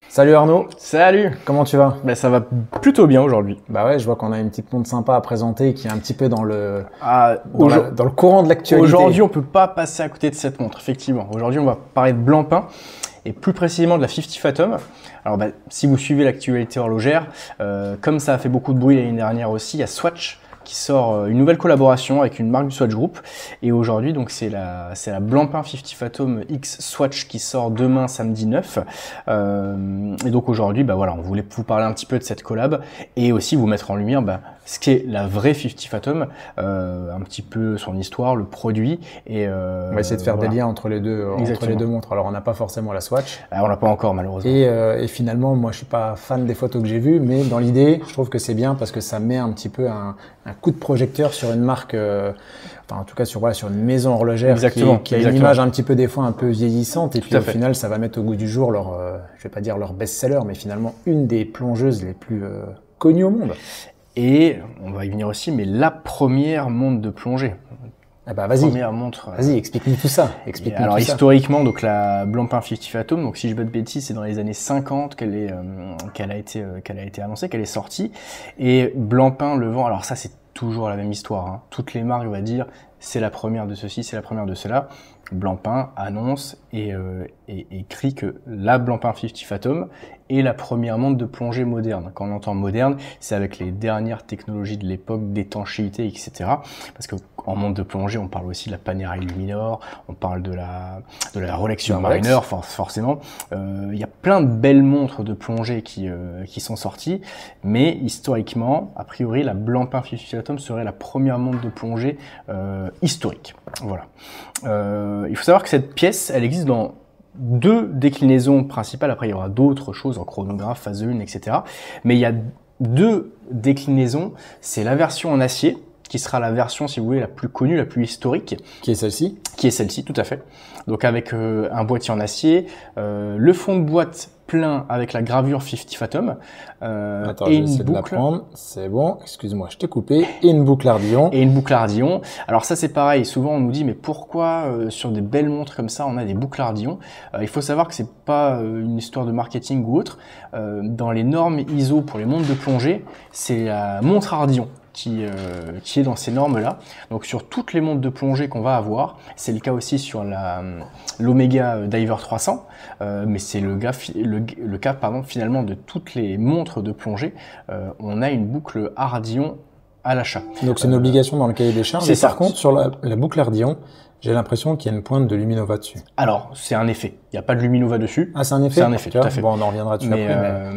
Salut Arnaud. Salut. Comment tu vas? Ben, ça va plutôt bien aujourd'hui. Bah ouais, je vois qu'on a une petite montre sympa à présenter qui est un petit peu dans le courant de l'actualité. Aujourd'hui, on peut pas passer à côté de cette montre, effectivement. Aujourd'hui, on va parler de Blancpain et plus précisément de la 50 Fathom. Alors, si vous suivez l'actualité horlogère, comme ça a fait beaucoup de bruit l'année dernière aussi, il y a Swatch qui sort une nouvelle collaboration avec une marque du Swatch Group. Et aujourd'hui, donc c'est la Blancpain 50 Fathom X Swatch qui sort demain, samedi 9. Et donc aujourd'hui, voilà, on voulait vous parler un petit peu de cette collab et aussi vous mettre en lumière ce qu'est la vraie 50 Fathom, un petit peu son histoire, le produit. Et on va essayer de faire des liens entre les deux montres. Alors on n'a pas forcément la Swatch. On l'a pas encore malheureusement. Et finalement, moi je suis pas fan des photos que j'ai vues, mais dans l'idée, je trouve que c'est bien parce que ça met un petit peu un coup de projecteur sur une marque, en tout cas sur une maison horlogère qui a une image un petit peu des fois un peu vieillissante. Et puis au final, ça va mettre au goût du jour leur, je vais pas dire leur best-seller, mais finalement une des plongeuses les plus connues au monde. Et on va y venir aussi, mais la première montre de plongée. Vas-y. Première montre. Vas-y, explique-nous tout ça. Alors historiquement, donc la Blancpain 50 Fathom, donc si je ne dis pas de bêtises, c'est dans les années 50 qu'elle a été annoncée, qu'elle est sortie. Et Blancpain le vend. Alors ça, c'est toujours la même histoire. Hein. Toutes les marques vont dire c'est la première de ceci, c'est la première de cela. Blancpain annonce et écrit que la Blancpain 50 Fathom est la première montre de plongée moderne. Quand on entend moderne, c'est avec les dernières technologies de l'époque, d'étanchéité, etc. Parce que en montre de plongée, on parle aussi de la Panerai Luminor, on parle de la Rolex Submariner, forcément. Il y a plein de belles montres de plongée qui sont sorties, mais historiquement, a priori, la Blancpain 50 Fathom serait la première montre de plongée historique. Voilà. Il faut savoir que cette pièce, elle existe dans 2 déclinaisons principales. Après, il y aura d'autres choses en chronographe, phase 1, etc. Mais il y a 2 déclinaisons. C'est la version en acier, qui sera la version, si vous voulez, la plus connue, la plus historique. Qui est celle-ci? Qui est celle-ci, tout à fait. Donc avec un boîtier en acier, le fond de boîte plein avec la gravure 50 Fathom. Attends, je vais essayer de la prendre. C'est bon, excuse-moi, je t'ai coupé. Et une boucle Ardillon. Et une boucle Ardillon. Alors ça, c'est pareil. Souvent, on nous dit, mais pourquoi sur des belles montres comme ça, on a des boucles Ardillon? Il faut savoir que c'est pas une histoire de marketing ou autre. Dans les normes ISO pour les montres de plongée, c'est la montre Ardillon qui est dans ces normes-là. Donc sur toutes les montres de plongée qu'on va avoir, c'est le cas aussi sur l'Omega Diver 300, mais c'est le cas finalement de toutes les montres de plongée. On a une boucle Ardillon à l'achat. Donc c'est une obligation dans le cahier des charges. Par contre, sur la boucle Ardillon, j'ai l'impression qu'il y a une pointe de Luminova dessus. Alors, c'est un effet. Il n'y a pas de Luminova dessus. Ah, c'est un effet? C'est un effet, tout à fait. Bon, on en reviendra dessus après.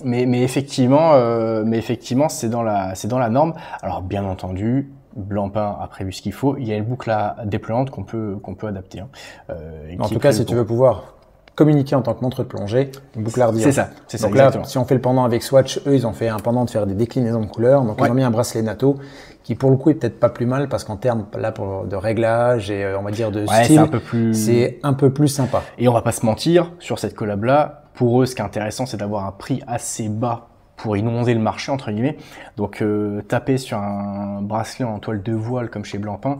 Mais effectivement, c'est dans la norme. Alors, bien entendu, Blancpain a prévu ce qu'il faut. Il y a une boucle déployante qu'on peut adapter. Hein, en tout cas, si tu veux pouvoir communiquer en tant que montre de plongée, une boucle Ardillon. C'est ça. Donc exactement. Là, si on fait le pendant avec Swatch, eux, ils ont fait un pendant de faire des déclinaisons de couleurs. Donc, ils ont mis un bracelet NATO qui, pour le coup, est peut-être pas plus mal parce qu'en termes de réglage et on va dire de style, c'est un peu plus sympa. Et on va pas se mentir, sur cette collab-là, pour eux, ce qui est intéressant, c'est d'avoir un prix assez bas pour inonder le marché, entre guillemets. Donc, taper sur un bracelet en toile de voile comme chez Blancpain,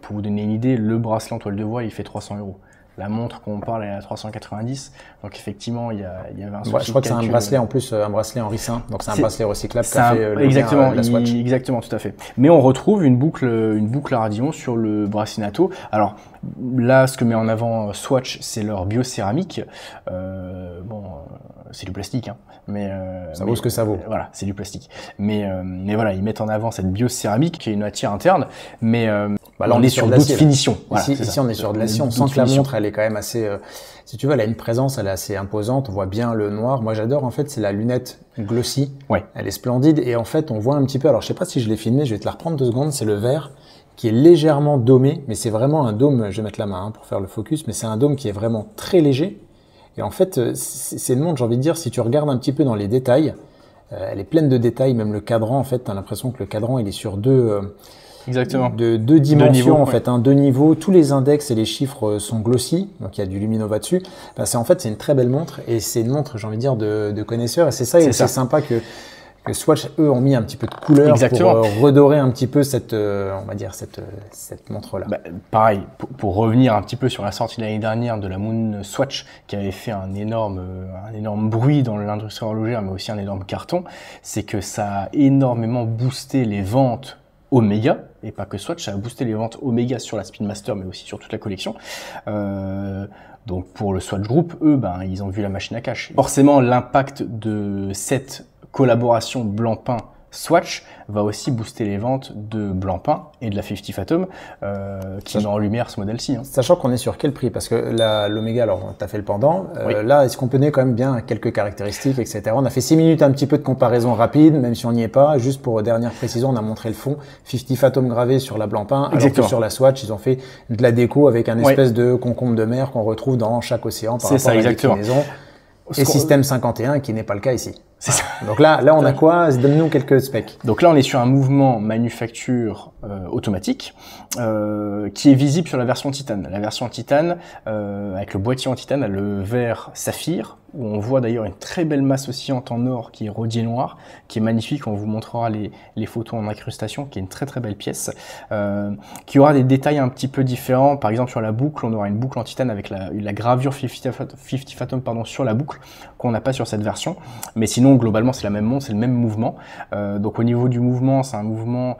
pour vous donner une idée, le bracelet en toile de voile, il fait 300 €. La montre qu'on parle est à 390, donc effectivement il y avait un souci. Je crois que c'est un bracelet en plus, un bracelet en ricin, donc c'est un bracelet recyclable qui a fait exactement, la Swatch. Exactement, tout à fait. Mais on retrouve une boucle Ardillon sur le bracelet NATO. Alors là, ce que met en avant Swatch, c'est leur biocéramique. C'est du plastique, hein. Mais ça vaut ce que ça vaut. Voilà, c'est du plastique. Mais voilà, ils mettent en avant cette biocéramique qui est une matière interne, mais là, on est sur d'autres finitions. Voilà, ici, on est sur de l'acier. On sent que la montre, elle est quand même assez, si tu veux, elle a une présence, elle est assez imposante. On voit bien le noir. Moi, j'adore, en fait, c'est la lunette glossy. Ouais. Elle est splendide. Et en fait, on voit un petit peu, alors je sais pas si je l'ai filmé, je vais te la reprendre 2 secondes. C'est le vert qui est légèrement dômé, mais c'est vraiment un dôme, je vais mettre la main pour faire le focus, mais c'est un dôme qui est vraiment très léger. Et en fait, c'est une montre, j'ai envie de dire, si tu regardes un petit peu dans les détails, elle est pleine de détails, même le cadran, en fait, tu as l'impression que le cadran, il est sur deux dimensions, en fait, 2 niveaux. Tous les index et les chiffres sont glossy, donc il y a du Luminova dessus. C'est une très belle montre, et c'est une montre, j'ai envie de dire, de connaisseur, et c'est ça, et c'est sympa que que Swatch, eux, ont mis un petit peu de couleur pour redorer un petit peu cette, on va dire, cette montre-là. Bah, pareil, pour revenir un petit peu sur la sortie l'année dernière de la Moon Swatch, qui avait fait un énorme bruit dans l'industrie horlogère, mais aussi un énorme carton, c'est que ça a énormément boosté les ventes Omega, et pas que Swatch, ça a boosté les ventes Omega sur la Spin Master, mais aussi sur toute la collection. Donc pour le Swatch Group, eux, ben, ils ont vu la machine à cash. Forcément, l'impact de cette collaboration Blancpain Swatch va aussi booster les ventes de Blancpain et de la 50 Fathom qui met en lumière ce modèle-ci. Hein. Sachant qu'on est sur quel prix? Parce que l'Omega, alors tu as fait le pendant, là est-ce qu'on connaît quand même bien quelques caractéristiques, etc. On a fait 6 minutes un petit peu de comparaison rapide, même si on n'y est pas. Juste pour dernière précision, on a montré le fond 50 Fathom gravé sur la Blancpain, alors que sur la Swatch, ils ont fait de la déco avec un espèce de concombre de mer qu'on retrouve dans chaque océan par rapport à la déclinaison. Et système 51 qui n'est pas le cas ici. C'est ça. Donc là on a quoi? Donne-nous quelques specs. Donc là on est sur un mouvement manufacture automatique qui est visible sur la version titane. La version titane avec le boîtier en titane a le verre saphir où on voit d'ailleurs une très belle masse oscillante en or qui est rodier noir, qui est magnifique. On vous montrera les photos en incrustation, qui est une très très belle pièce, qui aura des détails un petit peu différents. Par exemple sur la boucle, on aura une boucle en titane avec la gravure 50 Fathom pardon, sur la boucle qu'on n'a pas sur cette version. Mais sinon globalement c'est la même montre, c'est le même mouvement. Donc au niveau du mouvement, c'est un mouvement,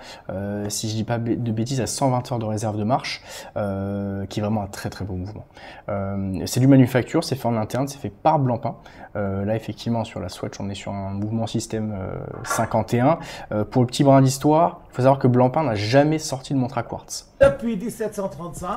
si je dis pas de bêtises, à 120 heures de réserve de marche, qui est vraiment un très très beau mouvement. C'est du manufacture, c'est fait en interne, c'est fait par Blancpain. Là effectivement sur la Swatch on est sur un mouvement système 51. Pour le petit brin d'histoire, il faut savoir que Blancpain n'a jamais sorti de montre à quartz. Depuis 1735,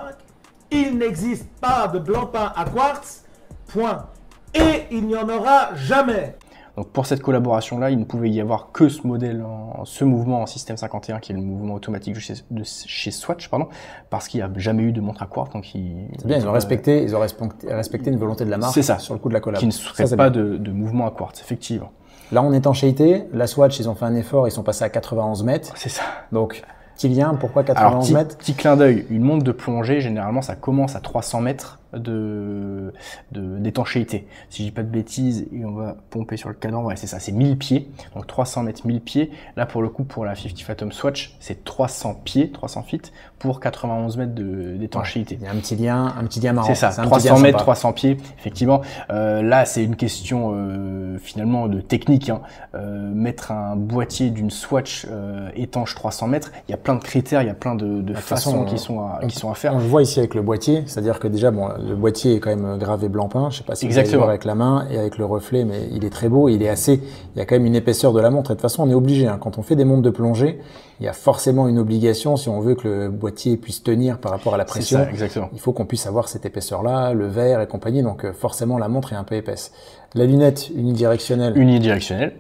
il n'existe pas de Blancpain à quartz, point. Et il n'y en aura jamais. Donc pour cette collaboration-là, il ne pouvait y avoir que ce modèle, ce mouvement en système 51, qui est le mouvement automatique de chez Swatch, pardon, parce qu'il n'y a jamais eu de montre à quartz. Donc c'est bien, ils ont respecté une volonté de la marque sur le coup de la collab. Qui ne serait pas de mouvement à quartz, effectivement. Là, en étanchéité, la Swatch, ils ont fait un effort, ils sont passés à 91 mètres. C'est ça. Donc, petit lien, pourquoi 91 mètres? Petit clin d'œil, une montre de plongée, généralement, ça commence à 300 mètres d'étanchéité. Si je dis pas de bêtises, et on va pomper sur le cadran, ouais, c'est ça, c'est 1000 pieds. Donc 300 mètres, 1000 pieds. Là, pour le coup, pour la 50 Fathom Swatch, c'est 300 pieds, 300 feet pour 91 mètres d'étanchéité. Il y a un petit lien marrant. C'est ça, 300 mètres, 300 pieds, effectivement. Là, c'est une question finalement de technique. Hein. Mettre un boîtier d'une Swatch étanche 300 mètres, il y a plein de critères, il y a plein de façons qui sont à faire. On le voit ici avec le boîtier, c'est-à-dire que déjà, bon, le boîtier est quand même gravé Blancpain. Je sais pas si vous allez le voir avec la main et avec le reflet, mais il est très beau. Il y a quand même une épaisseur de la montre. Et de toute façon, on est obligé. Hein, quand on fait des montres de plongée, il y a forcément une obligation si on veut que le boîtier puisse tenir par rapport à la pression. C'est ça, exactement. Il faut qu'on puisse avoir cette épaisseur-là, le verre et compagnie. Donc forcément, la montre est un peu épaisse. La lunette unidirectionnelle.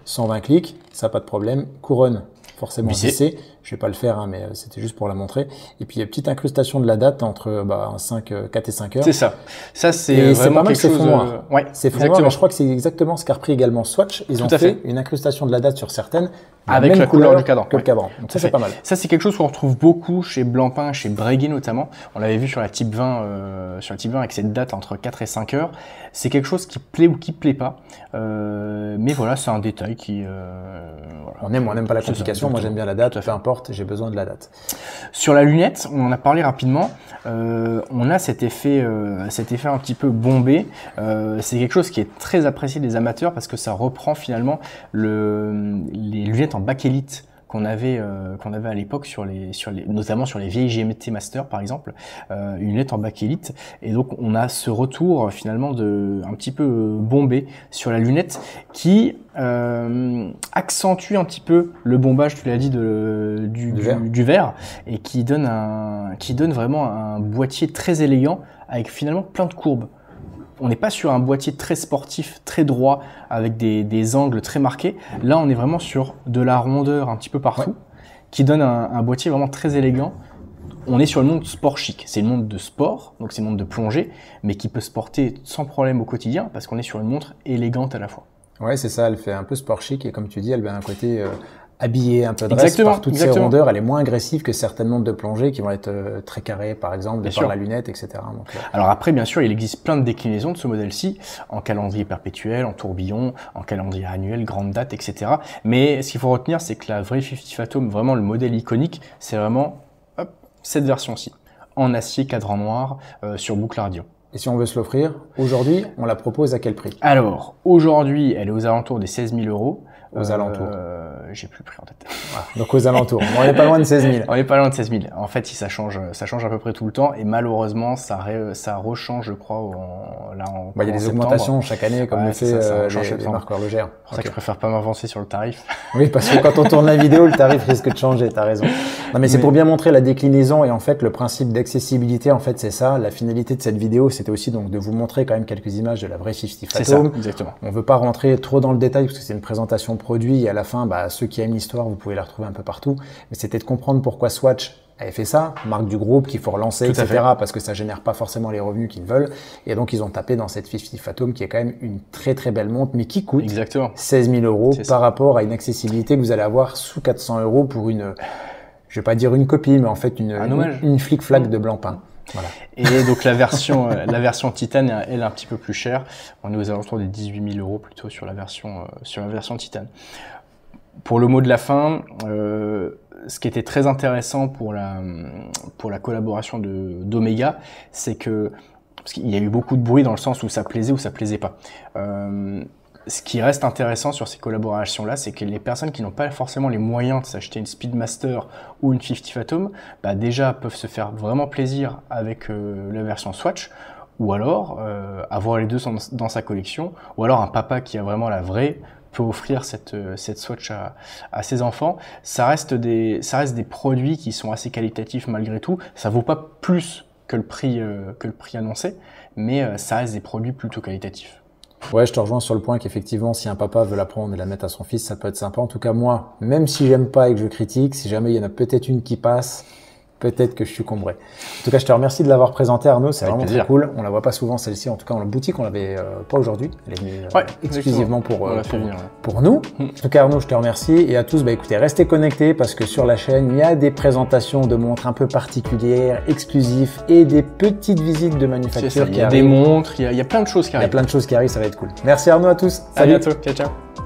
120 clics, ça pas de problème. Couronne. Forcément vissé. Je vais pas le faire, hein, mais c'était juste pour la montrer. Et puis, il y a une petite incrustation de la date entre 4 et 5 heures. C'est ça. Ça, c'est vraiment quelque chose... Ouais, c'est fond noir, mais je crois que c'est exactement ce qu'a repris également Swatch. Ils ont fait une incrustation de la date sur certaines. Avec la couleur du cadran. Que le cadran. Donc ça, c'est pas mal. Ça, c'est quelque chose qu'on retrouve beaucoup chez Blancpain, chez Breguet notamment. On l'avait vu sur la Type 20, avec cette date entre 4 et 5 heures. C'est quelque chose qui plaît ou qui plaît pas. Mais voilà, c'est un détail qui... voilà. On aime ou on n'aime pas la complication. Moi, j'aime bien la date. Peu importe, j'ai besoin de la date. Sur la lunette, on en a parlé rapidement. On a cet effet un petit peu bombé. C'est quelque chose qui est très apprécié des amateurs parce que ça reprend finalement les lunettes en bakélite qu'on avait à l'époque notamment sur les vieilles GMT Master par exemple, une lunette en bakélite, et donc on a ce retour finalement un petit peu bombé sur la lunette qui accentue un petit peu le bombage, tu l'as dit, du verre, et qui donne vraiment un boîtier très élégant avec finalement plein de courbes. On n'est pas sur un boîtier très sportif, très droit, avec des angles très marqués. Là, on est vraiment sur de la rondeur un petit peu partout, qui donne un boîtier vraiment très élégant. On est sur le monde sport chic. C'est une montre de sport, donc c'est une montre de plongée, mais qui peut se porter sans problème au quotidien, parce qu'on est sur une montre élégante à la fois. Ouais, c'est ça, elle fait un peu sport chic et comme tu dis, elle a un côté habillée, un peu de reste par toutes ces rondeurs. Elle est moins agressive que certaines montres de plongée qui vont être très carrées, par exemple, par la lunette, etc. Donc, alors après, bien sûr, il existe plein de déclinaisons de ce modèle-ci, en calendrier perpétuel, en tourbillon, en calendrier annuel, grande date, etc. Mais ce qu'il faut retenir, c'est que la vraie 50 Fathom, vraiment le modèle iconique, c'est vraiment cette version-ci, en acier cadran noir sur boucle radio. Et si on veut se l'offrir, aujourd'hui, on la propose à quel prix? Alors, aujourd'hui, elle est aux alentours des 16 000 euros. Aux alentours. J'ai plus le prix en tête. Voilà, donc aux alentours. On n'est pas loin de 16 000. On n'est pas loin de 16 000. En fait, ça change à peu près tout le temps et malheureusement, ça rechange, je crois, il y a des augmentations chaque année, comme le fait les marques horlogères. C'est pour ça que je préfère pas m'avancer sur le tarif. Oui, parce que quand on tourne la vidéo, le tarif risque de changer. T'as raison. Non, mais c'est pour bien montrer la déclinaison et en fait, le principe d'accessibilité, en fait, c'est ça. La finalité de cette vidéo, c'était aussi donc de vous montrer quand même quelques images de la vraie 50 Fathom. C'est ça, exactement. On veut pas rentrer trop dans le détail parce que c'est une présentation produit et à la fin, ceux qui aiment l'histoire, vous pouvez la retrouver un peu partout. Mais c'était de comprendre pourquoi Swatch avait fait ça, marque du groupe qu'il faut relancer, etc. parce que ça génère pas forcément les revenus qu'ils veulent. Et donc, ils ont tapé dans cette 50 Fathom qui est quand même une très très belle montre, mais qui coûte 16 000 euros par rapport à une accessibilité que vous allez avoir sous 400 euros pour une, je vais pas dire une copie, mais en fait une flic-flac de Blancpain. Voilà. Et donc la version titane, elle est un petit peu plus chère. On est aux alentours des 18 000 euros plutôt sur la version titane. Pour le mot de la fin, ce qui était très intéressant pour la collaboration d'Omega, c'est que parce qu'il y a eu beaucoup de bruit dans le sens où ça plaisait ou ça plaisait pas. Ce qui reste intéressant sur ces collaborations-là, c'est que les personnes qui n'ont pas forcément les moyens de s'acheter une Speedmaster ou une 50 Fathom, déjà peuvent se faire vraiment plaisir avec la version Swatch, ou alors avoir les deux dans sa collection, ou alors un papa qui a vraiment la vraie peut offrir cette Swatch à ses enfants. Ça reste des produits qui sont assez qualitatifs malgré tout. Ça vaut pas plus que le prix annoncé, mais ça reste des produits plutôt qualitatifs. Ouais, je te rejoins sur le point qu'effectivement, si un papa veut la prendre et la mettre à son fils, ça peut être sympa. En tout cas, moi, même si j'aime pas et que je critique, si jamais il y en a peut-être une qui passe, peut-être que je suis combré. En tout cas, je te remercie de l'avoir présenté, Arnaud. C'est vraiment très cool. On la voit pas souvent, celle-ci. En tout cas, en boutique, on l'avait pas aujourd'hui. Elle est venue exclusivement pour nous. En tout cas, Arnaud, je te remercie. Et à tous, écoutez, restez connectés parce que sur la chaîne, il y a des présentations de montres un peu particulières, exclusives et des petites visites de manufactures qui arrivent. Il y a des montres, il y a plein de choses qui arrivent. Il y a plein de choses qui arrivent, ça va être cool. Merci Arnaud, à tous. Salut. À bientôt. Ciao, ciao.